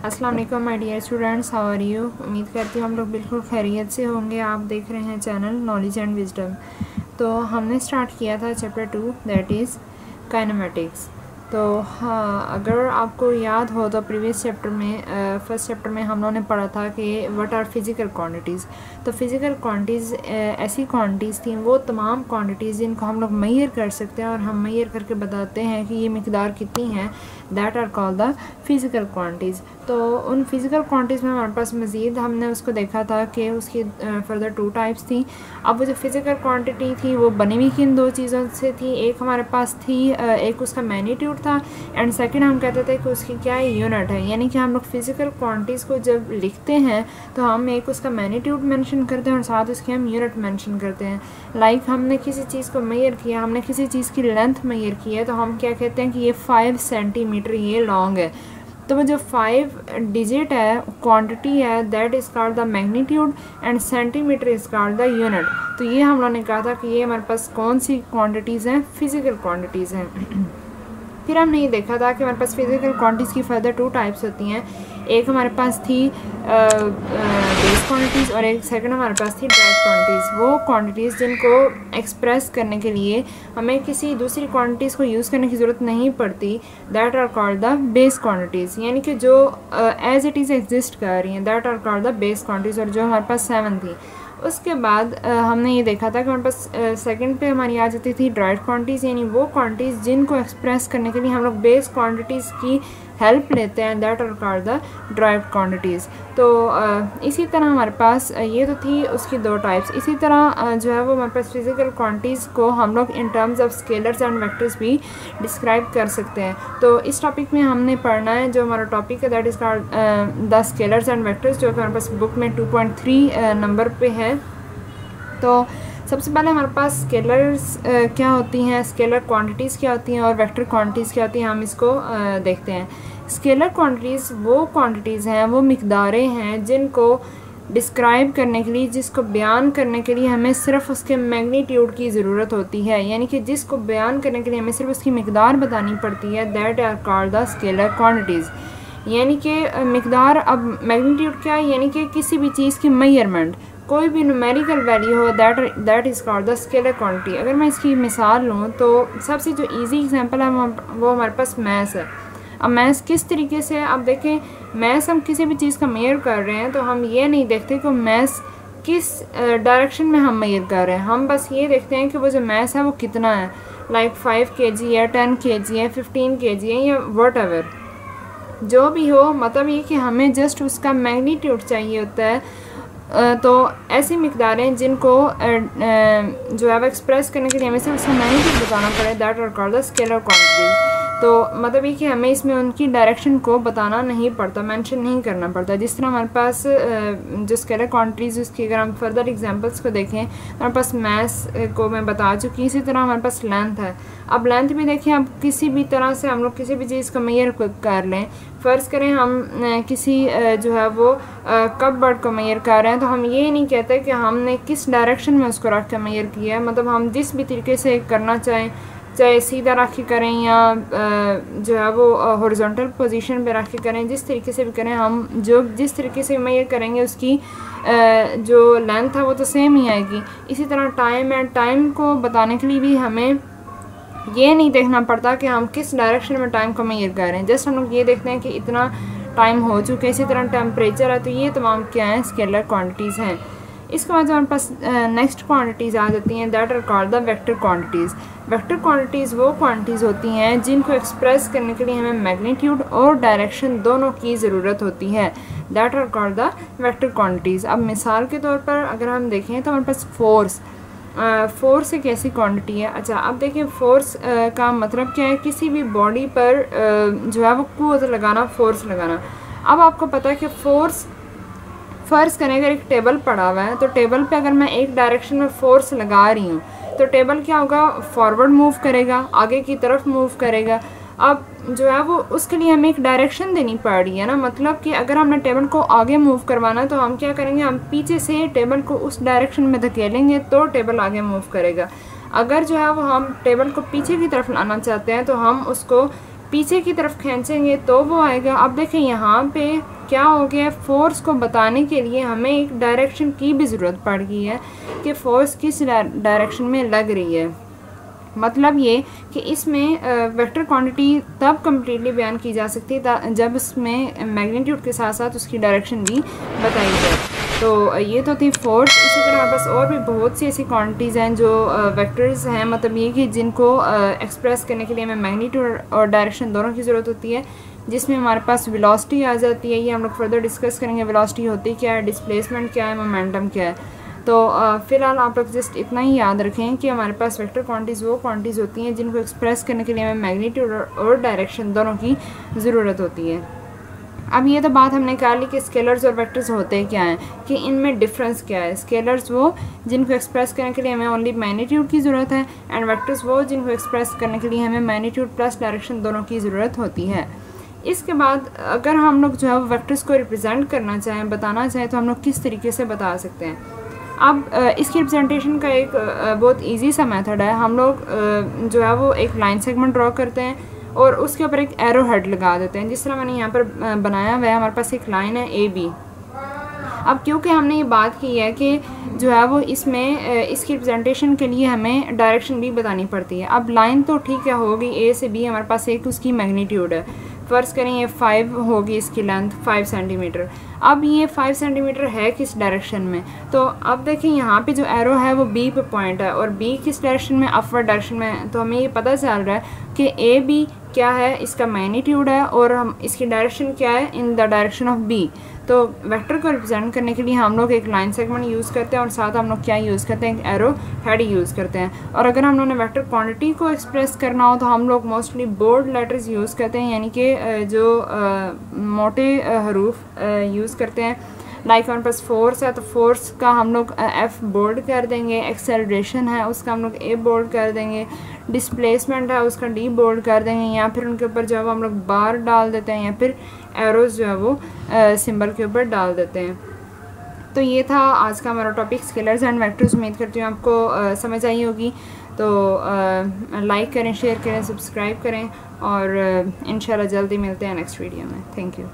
अस्सलाम वालेकुम my dear students, how are you. उम्मीद करती हूँ हम लोग बिल्कुल खैरियत से होंगे। आप देख रहे हैं चैनल नॉलेज एंड विजडम। तो हमने स्टार्ट किया था चैप्टर 2 दैट इज़ काइनेमेटिक्स। तो हाँ, अगर आपको याद हो तो प्रीवियस चैप्टर में फर्स्ट चैप्टर में हम लोगों ने पढ़ा था कि व्हाट आर फिज़िकल क्वांटिटीज़। तो फिज़िकल क्वांटिटीज़ ऐसी क्वांटिटीज़ थी, वो तमाम क्वांटिटीज़ जिनको हम लोग मैयर कर सकते हैं और हम मैयर करके बताते हैं कि ये मिकदार कितनी है, that are called the physical quantities. तो उन फिज़िकल क्वांटिटीज़ में हमारे पास मज़ीद हमने उसको देखा था कि उसकी फर्दर 2 टाइप्स थी। अब वो जो फिज़िकल क्वांटिटी थी वो बनी हुई किन 2 चीज़ों से थी। एक हमारे पास थी एक उसका मैग्नीट्यूड था एंड सेकंड हम कहते थे कि उसकी क्या है, यूनिट है। यानी कि हम लोग फिज़िकल क्वांटिटीज़ को जब लिखते हैं तो हम एक उसका मैग्नीट्यूड मेंशन करते हैं और साथ उसकी हम यूनिट मेंशन करते हैं। लाइक हमने किसी चीज़ को मेजर किया, हमने किसी चीज़ की लेंथ मेजर की है, तो हम क्या कहते हैं कि ये 5 सेंटीमीटर ये लॉन्ग है। तो वो जो 5 डिजिट है क्वांटिटी है, that is called the magnitude and centimetre is called the unit. तो ये हम लोगों ने कहा था कि ये हमारे पास कौन सी क्वांटिटीज़ हैं, फिज़िकल क्वांटिटीज़ हैं। फिर हमने ये देखा था कि हमारे पास फिज़िकल क्वांटिटीज़ की फर्दर 2 टाइप्स होती हैं। एक हमारे पास थी बेस क्वांटिटीज़ और एक सेकंड हमारे पास थी डायरेक्ट क्वांटिटीज़। वो क्वांटिटीज़ जिनको एक्सप्रेस करने के लिए हमें किसी दूसरी क्वांटिटीज़ को यूज़ करने की ज़रूरत नहीं पड़ती, that are called the base quantities. यानी कि जो एज इट इज़ एग्जिस्ट कर रही हैं, that are called the base quantities. और जो हमारे पास 7 थी। उसके बाद हमने ये देखा था कि हमारे पास सेकंड पे हमारी आ जाती थी डायरेक्ट क्वांटिटीज़, यानी वो क्वांटिटीज़ जिनको एक्सप्रेस करने के लिए हम लोग बेस क्वांटिटीज़ की हेल्प लेते हैं, that are called the direct quantities. तो इसी तरह हमारे पास ये तो थी उसकी 2 टाइप्स। इसी तरह जो है वो हमारे पास फिज़िकल क्वांटिटीज़ को हम लोग in terms of scalars and vectors भी डिस्क्राइब कर सकते हैं। तो इस टॉपिक में हमने पढ़ना है, जो हमारा टॉपिक है that is called the scalars and vectors, जो कि हमारे पास बुक में 2.3 नंबर पे है। तो सबसे पहले हमारे पास स्केलर्स क्या होती हैं, स्केलर क्वांटिटीज़ क्या होती हैं और वेक्टर क्वांटिटीज़ क्या होती हैं, हम इसको देखते हैं। स्केलर क्वांटिटीज़ वो क्वांटिटीज़ हैं, वो मिकदारें हैं जिनको डिस्क्राइब करने के लिए, जिसको बयान करने के लिए हमें सिर्फ उसके मैग्नीट्यूड की ज़रूरत होती है। यानी कि जिसको बयान करने के लिए हमें सिर्फ उसकी मिकदार बतानी पड़ती है, that are called the scalar quantities. यानी कि मिकदार, अब मैग्नीट्यूड क्या है, यानी कि किसी भी चीज़ की मेजरमेंट, कोई भी न्यूमेरिकल वैल्यू हो, that is called the scalar quantity. अगर मैं इसकी मिसाल लूँ तो सबसे जो इजी एग्जांपल है वो हमारे पास मैथ्स है। अब मैथ्स किस तरीके से, अब देखें मैथ्स हम किसी भी चीज़ का मेजर कर रहे हैं तो हम ये नहीं देखते कि मैथ्स किस डायरेक्शन में हम मेजर कर रहे हैं, हम बस ये देखते हैं कि वो जो मैथ्स है वो कितना है। लाइक 5 kg है, 10 kg है, 15 kg है, या वट एवर जो भी हो, मतलब ये कि हमें जस्ट उसका मैग्नीट्यूड चाहिए होता है। तो ऐसी मिकदारें जिनको जो है वो एक्सप्रेस करने के लिए हमें सिर्फ उसका मैग्नीट्यूड बताना पड़े, that are called the scalar quantities. तो मतलब ये कि हमें इसमें उनकी डायरेक्शन को बताना नहीं पड़ता, मेंशन नहीं करना पड़ता। जिस तरह हमारे पास जो स्केलर क्वांटिटीज़, उसकी अगर हम फर्दर एग्जांपल्स को देखें, हमारे पास मैथ्स को मैं बता चुकी, इसी तरह हमारे पास लेंथ है। अब लेंथ भी देखें, अब किसी भी तरह से हम लोग किसी भी चीज़ को मेजर कर लें, फ़र्ज़ करें हम किसी जो है वो कपबोर्ड को मेजर कर रहे हैं, तो हम ये नहीं कहते कि हमने किस डायरेक्शन में उसको रख कर मेजर किया है। मतलब हम जिस भी तरीके से करना चाहें, चाहे सीधा रख के करें या जो है वो हॉरिजॉन्टल पोजीशन पे रख के करें, जिस तरीके से भी करें, हम जो जिस तरीके से मेजर करेंगे उसकी जो लेंथ है वो तो सेम ही आएगी। इसी तरह टाइम है, टाइम को बताने के लिए भी हमें ये नहीं देखना पड़ता कि हम किस डायरेक्शन में टाइम को मेजर कर रहे हैं, जस्ट हम लोग ये देखते हैं कि इतना टाइम हो चुका है। इसी तरह टेम्परेचर है, तो ये तमाम क्या हैं, स्केलर क्वांटिटीज़ हैं। इसके बाद हमारे पास नेक्स्ट क्वांटिटीज़ आ जाती हैं, that are called the vector quantities. Vector quantities वो क्वांटिटीज़ होती हैं जिनको एक्सप्रेस करने के लिए हमें मैग्नीट्यूड और डायरेक्शन दोनों की ज़रूरत होती है, that are called the vector quantities. अब मिसाल के तौर पर अगर हम देखें तो हमारे पास फोर्स एक ऐसी क्वांटिटी है। अच्छा, अब देखिए फोर्स का मतलब क्या है, किसी भी बॉडी पर जो है वो कुव्वत लगाना, फोर्स लगाना। अब आपको पता है कि फोर्स, फ़र्ज़ करें अगर एक टेबल पड़ा हुआ है, तो टेबल पे अगर मैं एक डायरेक्शन में फ़ोर्स लगा रही हूँ तो टेबल क्या होगा, फॉरवर्ड मूव करेगा, आगे की तरफ मूव करेगा। अब जो है वो उसके लिए हमें एक डायरेक्शन देनी पड़ रही है ना, मतलब कि अगर हमने टेबल को आगे मूव करवाना है तो हम क्या करेंगे, हम पीछे से टेबल को उस डायरेक्शन में धकेलेंगे तो टेबल आगे मूव करेगा। अगर जो है वो हम टेबल को पीछे की तरफ लाना चाहते हैं तो हम उसको पीछे की तरफ खींचेंगे तो वो आएगा। अब देखें यहाँ पे क्या हो गया, फोर्स को बताने के लिए हमें एक डायरेक्शन की भी ज़रूरत पड़ गई है कि फ़ोर्स किस डायरेक्शन में लग रही है। मतलब ये कि इसमें वेक्टर क्वांटिटी तब कम्प्लीटली बयान की जा सकती है जब इसमें मैग्नीट्यूड के साथ साथ उसकी डायरेक्शन भी बताई जाए। तो ये तो थी फोर्स। इसी तरह हमारे पास और भी बहुत सी ऐसी क्वांटिटीज़ हैं जो वेक्टर्स हैं, मतलब ये कि जिनको एक्सप्रेस करने के लिए हमें मैग्नीट्यूड और डायरेक्शन दोनों की ज़रूरत होती है, जिसमें हमारे पास वेलोसिटी आ जाती है। ये हम लोग फर्दर डिस्कस करेंगे, वेलोसिटी होती क्या है, डिस्प्लेसमेंट क्या है, मोमेंटम क्या है। तो फ़िलहाल आप लोग जस्ट इतना ही याद रखें कि हमारे पास वेक्टर क्वांटिटीज़ वो क्वांटिटीज़ होती हैं जिनको एक्सप्रेस करने के लिए हमें मैग्नीट्यूड और डायरेक्शन दोनों की ज़रूरत होती है। अब ये तो बात हमने कर ली कि स्केलर्स और वेक्टर्स होते क्या हैं, कि इनमें डिफरेंस क्या है। स्केलर्स वो जिनको एक्सप्रेस करने के लिए हमें ओनली मैग्नीट्यूड की ज़रूरत है, एंड वेक्टर्स वो जिनको एक्सप्रेस करने के लिए हमें मैग्नीट्यूड प्लस डायरेक्शन दोनों की ज़रूरत होती है। इसके बाद अगर हम लोग जो है वेक्टर्स को रिप्रेजेंट करना चाहें, बताना चाहें, तो हम लोग किस तरीके से बता सकते हैं। अब इसकी रिप्रेजेंटेशन का एक बहुत इजी सा मेथड है। हम लोग जो है वो एक लाइन सेगमेंट ड्रॉ करते हैं और उसके ऊपर एक एरो हेड लगा देते हैं, जिस तरह मैंने यहाँ पर बनाया हुआ है। हमारे पास एक लाइन है ए बी। अब क्योंकि हमने ये बात की है कि जो है वो इसमें इसकी रिप्रेजेंटेशन के लिए हमें डायरेक्शन भी बतानी पड़ती है। अब लाइन तो ठीक है होगी ए से बी, हमारे पास एक उसकी मैग्नीट्यूड है, फ़र्ज़ करें ये 5 होगी इसकी लेंथ 5 सेंटीमीटर। अब ये 5 सेंटीमीटर है किस डायरेक्शन में, तो अब देखें यहाँ पे जो एरो है वो बी पे पॉइंट है, और बी किस डायरेक्शन में, अपवर्ड डायरेक्शन में। तो हमें ये पता चल रहा है कि ए बी क्या है, इसका मैग्नीट्यूड है, और हम इसकी डायरेक्शन क्या है, in the direction of B. तो वेक्टर को रिप्रेजेंट करने के लिए हम लोग एक लाइन सेगमेंट यूज़ करते हैं, और साथ हम लोग क्या यूज़ करते हैं, एक एरो हेड यूज़ करते हैं। और अगर हम लोगों ने वेक्टर क्वांटिटी को एक्सप्रेस करना हो तो हम लोग मोस्टली बोल्ड लेटर्स यूज़ करते हैं, यानी कि जो मोटे हरूफ यूज़ करते हैं। लाइक हमारे पास फोर्स है तो फोर्स का हम लोग एफ बोल्ड कर देंगे, एक्सेलरेशन है उसका हम लोग ए बोल्ड कर देंगे, डिस्प्लेसमेंट है उसका डी बोल्ड कर देंगे, या फिर उनके ऊपर जो है वो हम लोग बार डाल देते हैं, या फिर एरोज जो है वो सिंबल के ऊपर डाल देते हैं। तो ये था आज का हमारा टॉपिक स्केलर्स एंड वेक्टर्स। उम्मीद करती हूँ आपको समझ आई होगी। तो लाइक करें, शेयर करें, सब्सक्राइब करें, और इंशाल्लाह जल्दी मिलते हैं नेक्स्ट वीडियो में। Thank you.